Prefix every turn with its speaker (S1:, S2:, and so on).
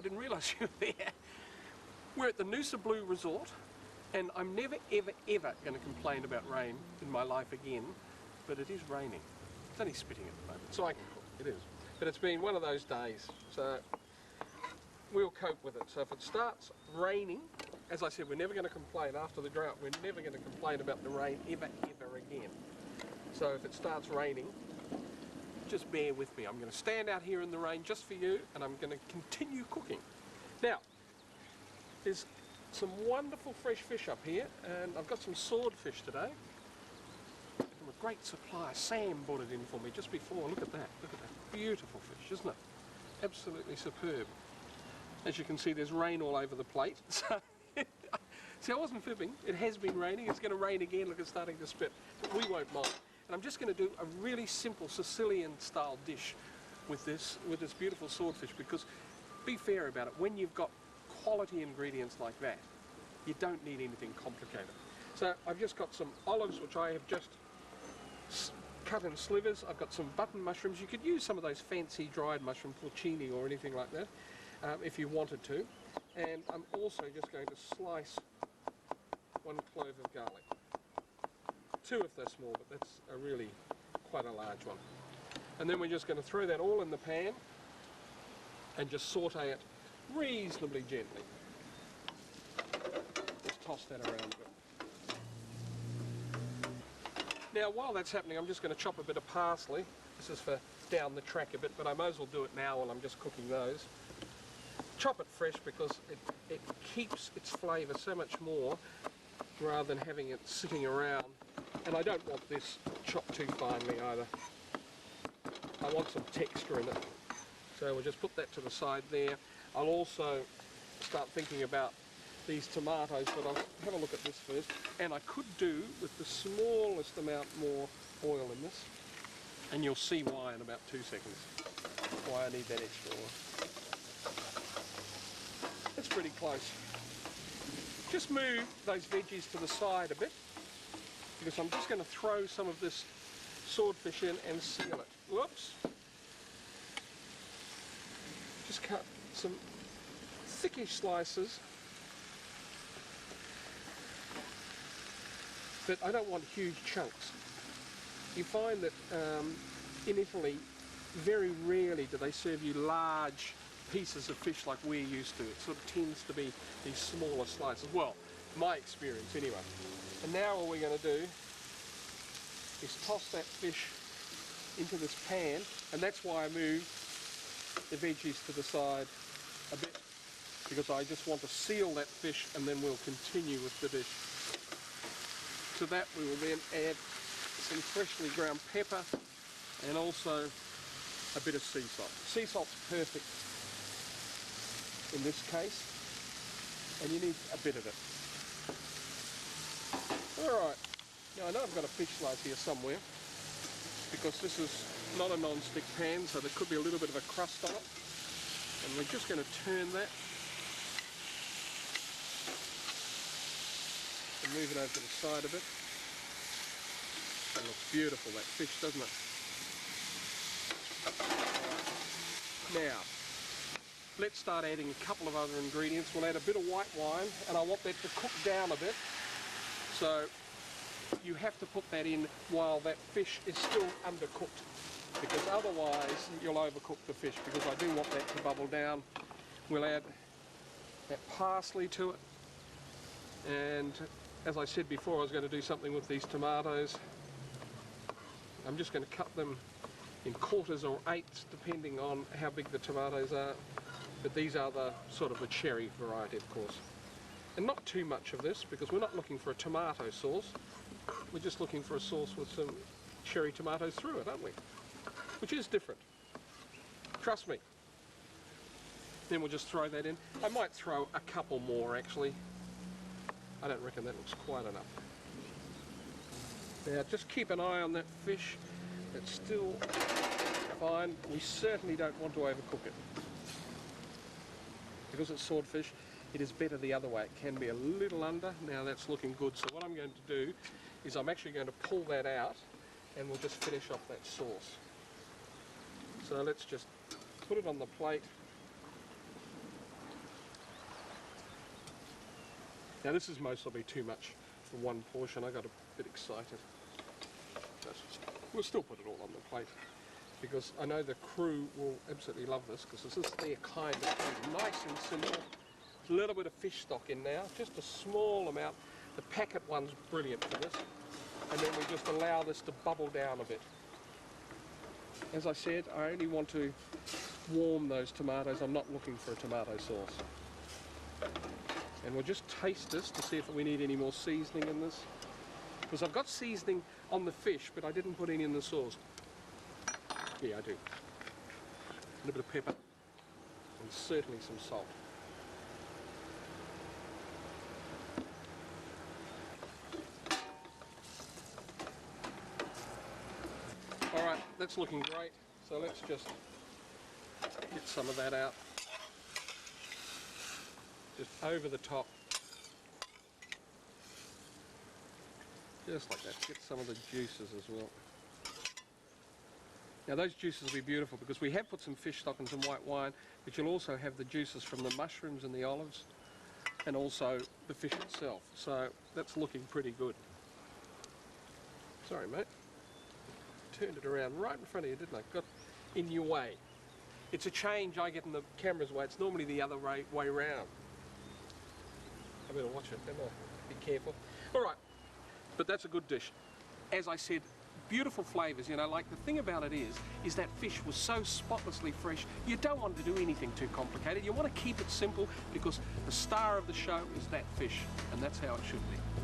S1: didn't realise you were there. We're at the Noosa Blue Resort, and I'm never, ever, ever going to complain about rain in my life again, but it is raining. It's only spitting at the moment, so I can cook. It is. But it's been one of those days, so we'll cope with it. So if it starts raining, as I said, we're never going to complain after the drought. We're never going to complain about the rain ever, ever again. So if it starts raining, just bear with me. I'm going to stand out here in the rain just for you, and I'm going to continue cooking. Now, there's some wonderful fresh fish up here, and I've got some swordfish today from a great supplier. Sam brought it in for me just before. Look at that. Look at that. Beautiful fish, isn't it? Absolutely superb. As you can see, there's rain all over the plate. So, see, I wasn't fibbing. It has been raining. It's going to rain again. Look, it's starting to spit. But we won't mind. And I'm just going to do a really simple Sicilian-style dish with this beautiful swordfish, because be fair about it. When you've got quality ingredients like that, you don't need anything complicated. So I've just got some olives, which I have just cut in slivers. I've got some button mushrooms. You could use some of those fancy dried mushroom porcini or anything like that if you wanted to. And I'm also just going to slice 1 clove of garlic. 2 if they're small, but that's quite a large one. And then we're just going to throw that all in the pan and just saute it reasonably gently. Just toss that around a bit. Now while that's happening, I'm just going to chop a bit of parsley. This is for down the track a bit, but I might as well do it now while I'm just cooking those. Chop it fresh because it keeps its flavour so much more rather than having it sitting around. And I don't want this chopped too finely either. I want some texture in it. So we'll just put that to the side there. I'll also start thinking about these tomatoes, but I'll have a look at this first. And I could do with the smallest amount more oil in this. And you'll see why in about 2 seconds. Why I need that extra oil. It's pretty close. Just move those veggies to the side a bit, because I'm just going to throw some of this swordfish in and seal it. Whoops. Just cut some thickish slices, but I don't want huge chunks. You find that in Italy, very rarely do they serve you large pieces of fish like we're used to. It sort of tends to be these smaller slices. Well, my experience anyway. And now all we're going to do is toss that fish into this pan, and that's why I move the veggies to the side a bit, because I just want to seal that fish and then we'll continue with the dish. To that we will then add some freshly ground pepper and also a bit of sea salt. Sea salt's perfect in this case, and you need a bit of it. Alright, now I know I've got a fish slice here somewhere, because this is not a non-stick pan, so there could be a little bit of a crust on it. And we're just going to turn that and move it over to the side a bit. That looks beautiful, that fish, doesn't it? Now, let's start adding a couple of other ingredients. We'll add a bit of white wine, and I want that to cook down a bit. So you have to put that in while that fish is still undercooked, because otherwise you'll overcook the fish, because I do want that to bubble down. We'll add that parsley to it, and as I said before, I was going to do something with these tomatoes. I'm just going to cut them in quarters or eighths depending on how big the tomatoes are, but these are the sort of the cherry variety, of course. And not too much of this, because we're not looking for a tomato sauce, we're just looking for a sauce with some cherry tomatoes through it, aren't we? Which is different. Trust me. Then we'll just throw that in. I might throw a couple more actually. I don't reckon that looks quite enough. Now just keep an eye on that fish. It's still fine. We certainly don't want to overcook it. Because it's swordfish, it is better the other way. It can be a little under. Now that's looking good. So what I'm going to do is I'm actually going to pull that out and we'll just finish off that sauce. So let's just put it on the plate. Now this is most likely too much for one portion. I got a bit excited. But we'll still put it all on the plate because I know the crew will absolutely love this because this is their kind of food. Nice and simple. A little bit of fish stock in now, just a small amount. The packet one's brilliant for this. And then we just allow this to bubble down a bit. As I said, I only want to warm those tomatoes. I'm not looking for a tomato sauce. And we'll just taste this to see if we need any more seasoning in this. Because I've got seasoning on the fish, but I didn't put any in the sauce. Yeah, I do. A little bit of pepper and certainly some salt. Alright, that's looking great. So let's just get some of that out. Just over the top. Just like that. Get some of the juices as well. Now those juices will be beautiful because we have put some fish stock and some white wine, but you'll also have the juices from the mushrooms and the olives and also the fish itself. So that's looking pretty good. Sorry mate. Turned it around right in front of you, didn't I? Got in your way. It's a change I get in the camera's way. It's normally the other way round. I better watch it, don't I? Be careful. Alright, but that's a good dish. As I said, beautiful flavours, you know, like the thing about it is that fish was so spotlessly fresh, you don't want to do anything too complicated. You want to keep it simple because the star of the show is that fish, and that's how it should be.